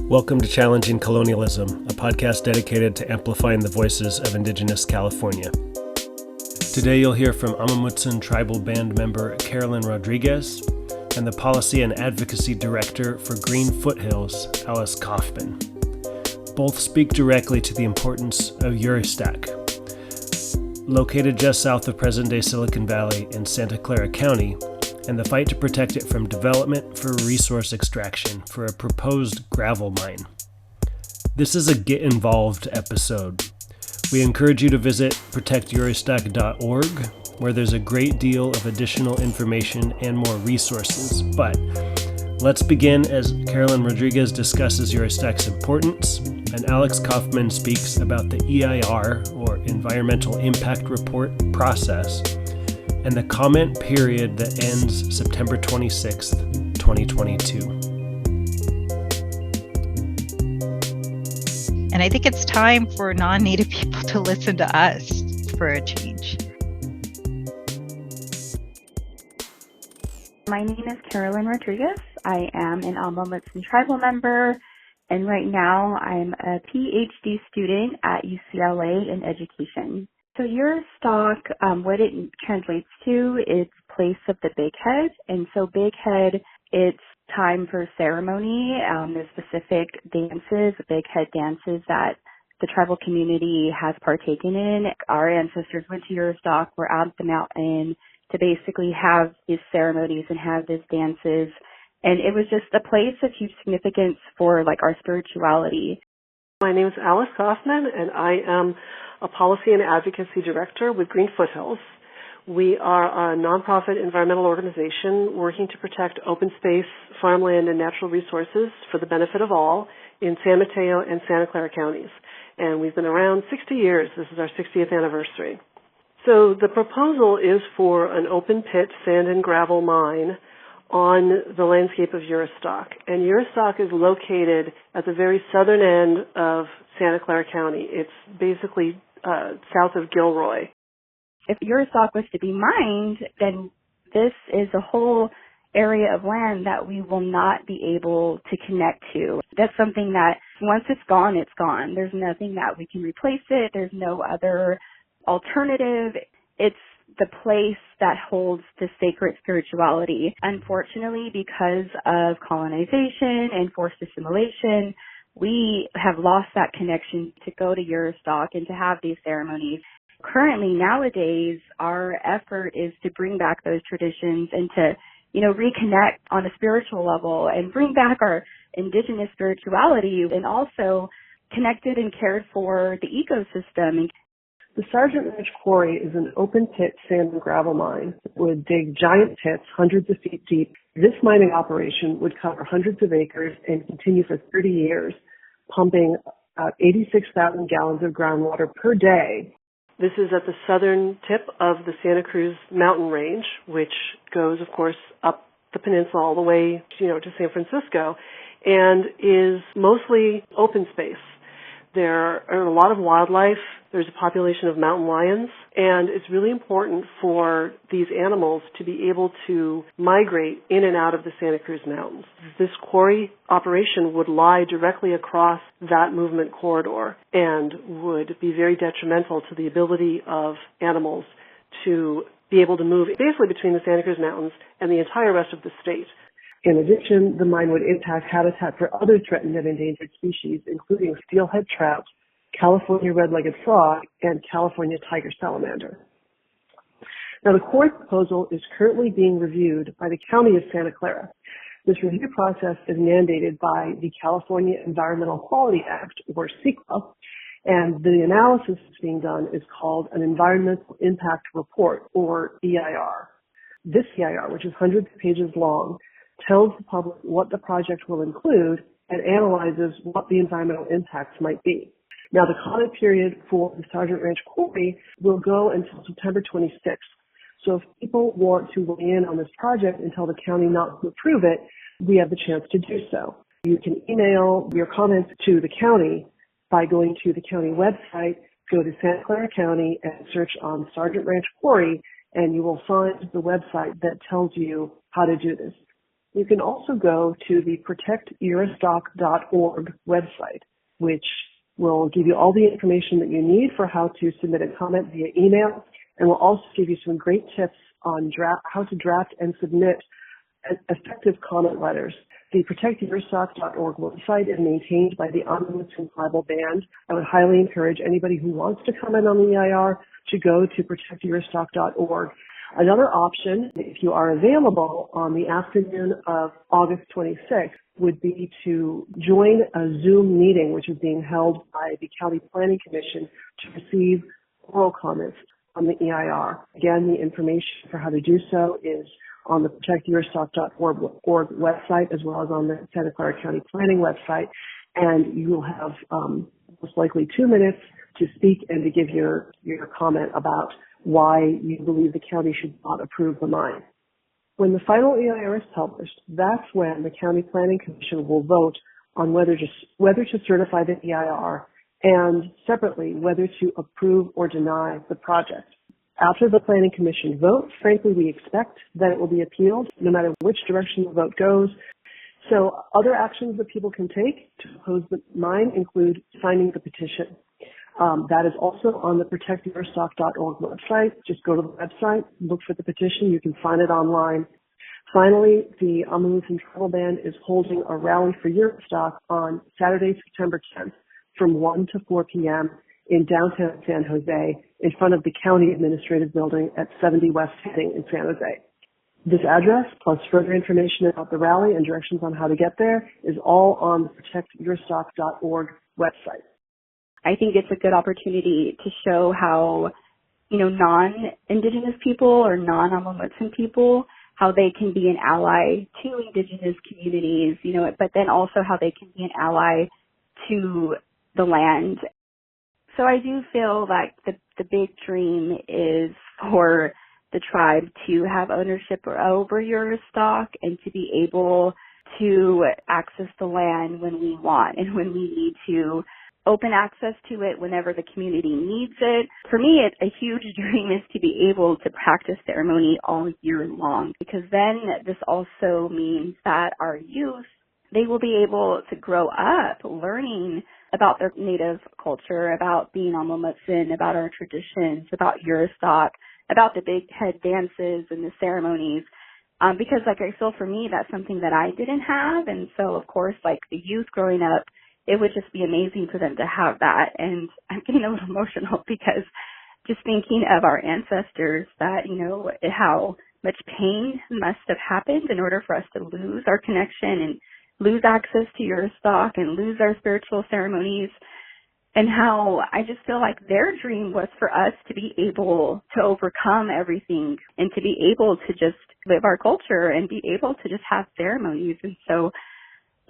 Welcome to Challenging Colonialism, a podcast dedicated to amplifying the voices of Indigenous California. Today you'll hear from Amah Mutsun Tribal Band member Carolyn Rodriguez and the Policy and Advocacy Director for Green Foothills, Kaufman. Both speak directly to the importance of Juristac. Located just south of present-day Silicon Valley in Santa Clara County, and the fight to protect it from development for resource extraction for a proposed gravel mine. This is a Get Involved episode. We encourage you to visit protectjuristac.org, where there's a great deal of additional information and more resources. But let's begin as Carolyn Rodriguez discusses Juristac's importance, and Kaufman speaks about the EIR, or Environmental Impact Report process, and the comment period that ends September 26th, 2022. And I think it's time for non-Native people to listen to us for a change. My name is Carolyn Rodriguez. I am an Amah Mutsun Tribal member, and right now I'm a PhD student at UCLA in education. So Juristac, what it translates to is place of the big head. And so big head, it's time for ceremony. There's specific dances, big head dances that the tribal community has partaken in. Our ancestors went to Juristac, were out at the mountain to basically have these ceremonies and have these dances. And it was just a place of huge significance for our spirituality. My name is Kaufman, and I am a Policy and Advocacy Director with Green Foothills. We are a nonprofit environmental organization working to protect open space, farmland, and natural resources for the benefit of all in San Mateo and Santa Clara counties. And we've been around 60 years. This is our 60th anniversary. So the proposal is for an open pit sand and gravel mine on the landscape of Juristac. And Juristac is located at the very southern end of Santa Clara County. It's basically south of Gilroy. If Juristac was to be mined, then this is a whole area of land that we will not be able to connect to. That's something that once it's gone, it's gone. There's nothing that we can replace it. There's no other alternative. It's the place that holds the sacred spirituality. Unfortunately, because of colonization and forced assimilation, we have lost that connection to go to Juristac and to have these ceremonies. Currently, nowadays, our effort is to bring back those traditions and to, reconnect on a spiritual level and bring back our indigenous spirituality and also connected and cared for the ecosystem. The Sergeant Ridge Quarry is an open-pit sand and gravel mine that would dig giant pits hundreds of feet deep. This mining operation would cover hundreds of acres and continue for 30 years, pumping out 86,000 gallons of groundwater per day. This is at the southern tip of the Santa Cruz mountain range, which goes, of course, up the peninsula all the way, to San Francisco, and is mostly open space. There are a lot of wildlife. There's a population of mountain lions, and it's really important for these animals to be able to migrate in and out of the Santa Cruz Mountains. This quarry operation would lie directly across that movement corridor and would be very detrimental to the ability of animals to be able to move basically between the Santa Cruz Mountains and the entire rest of the state. In addition, the mine would impact habitat for other threatened and endangered species, including steelhead trout, California red-legged frog, and California tiger salamander. Now, the quarry proposal is currently being reviewed by the County of Santa Clara. This review process is mandated by the California Environmental Quality Act, or CEQA, and the analysis that's being done is called an Environmental Impact Report, or EIR. This EIR, which is hundreds of pages long, tells the public what the project will include and analyzes what the environmental impacts might be. Now, the comment period for the Sergeant Ranch Quarry will go until September 26th. So if people want to weigh in on this project and tell the county not to approve it, we have the chance to do so. You can email your comments to the county by going to the county website, go to Santa Clara County and search on Sergeant Ranch Quarry, and you will find the website that tells you how to do this. You can also go to the protectjuristac.org website, which will give you all the information that you need for how to submit a comment via email, and will also give you some great tips on how to draft and submit effective comment letters. The protectjuristac.org website is maintained by the Amah Mutsun Tribal Band. I would highly encourage anybody who wants to comment on the EIR to go to protectjuristac.org. Another option, if you are available on the afternoon of August 26th, would be to join a Zoom meeting, which is being held by the County Planning Commission to receive oral comments on the EIR. Again, the information for how to do so is on the protectjuristac.org website, as well as on the Santa Clara County Planning website, and you will have most likely 2 minutes to speak and to give your comment about why you believe the county should not approve the mine. When the final EIR is published, that's when the County Planning Commission will vote on whether to certify the EIR and separately whether to approve or deny the project. After the Planning Commission votes, frankly, we expect that it will be appealed no matter which direction the vote goes. So other actions that people can take to oppose the mine include signing the petition. That is also on the protectjuristac.org website. Just go to the website, look for the petition. You can find it online. Finally, the Amah Mutsun Tribal Band is holding a rally for Juristac on Saturday, September 10th from 1 to 4 p.m. in downtown San Jose in front of the County Administrative Building at 70 West Heading in San Jose. This address, plus further information about the rally and directions on how to get there, is all on the protectjuristac.org website. I think it's a good opportunity to show how, non-Indigenous people or non-Amah Mutsun people, how they can be an ally to Indigenous communities, but then also how they can be an ally to the land. So I do feel like the big dream is for the tribe to have ownership over Juristac and to be able to access the land when we want and when we need to. Open access to it whenever the community needs it. For me, a huge dream is to be able to practice ceremony all year long, because then this also means that our youth, they will be able to grow up learning about their native culture, about being Amah Mutsun, about our traditions, about Juristac, about the big head dances and the ceremonies. Because I feel for me, that's something that I didn't have. And so, of course, the youth growing up, it would just be amazing for them to have that. And I'm getting a little emotional because just thinking of our ancestors, that, how much pain must have happened in order for us to lose our connection and lose access to Juristac and lose our spiritual ceremonies, and how I just feel like their dream was for us to be able to overcome everything and to be able to just live our culture and be able to just have ceremonies. And so,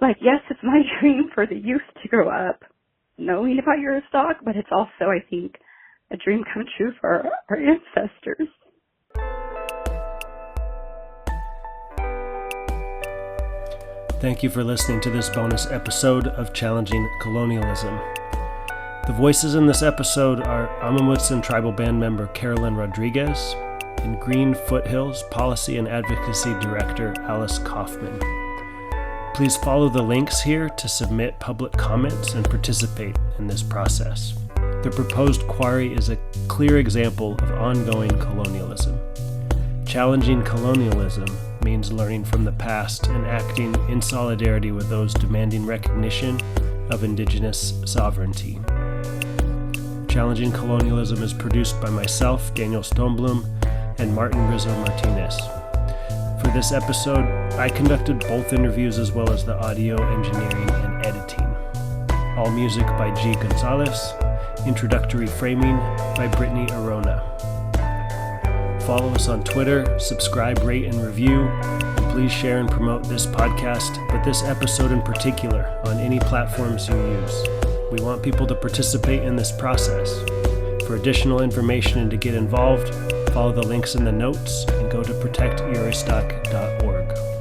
yes, it's my dream for the youth to grow up knowing about Juristac, but it's also, I think, a dream come true for our ancestors. Thank you for listening to this bonus episode of Challenging Colonialism. The voices in this episode are Amah Mutsun Tribal Band member Carolyn Rodriguez and Green Foothills Policy and Advocacy Director Alice Kaufman. Please follow the links here to submit public comments and participate in this process. The proposed quarry is a clear example of ongoing colonialism. Challenging colonialism means learning from the past and acting in solidarity with those demanding recognition of Indigenous sovereignty. Challenging Colonialism is produced by myself, Daniel Stoneblum, and Martin Rizzo Martinez. For this episode, I conducted both interviews as well as the audio engineering and editing. All music by G. Gonzalez. Introductory framing by Brittany Arona. Follow us on Twitter, subscribe, rate, and review, and please share and promote this podcast, but this episode in particular, on any platforms you use. We want people to participate in this process. For additional information and to get involved, follow the links in the notes and go to protectjuristac.org.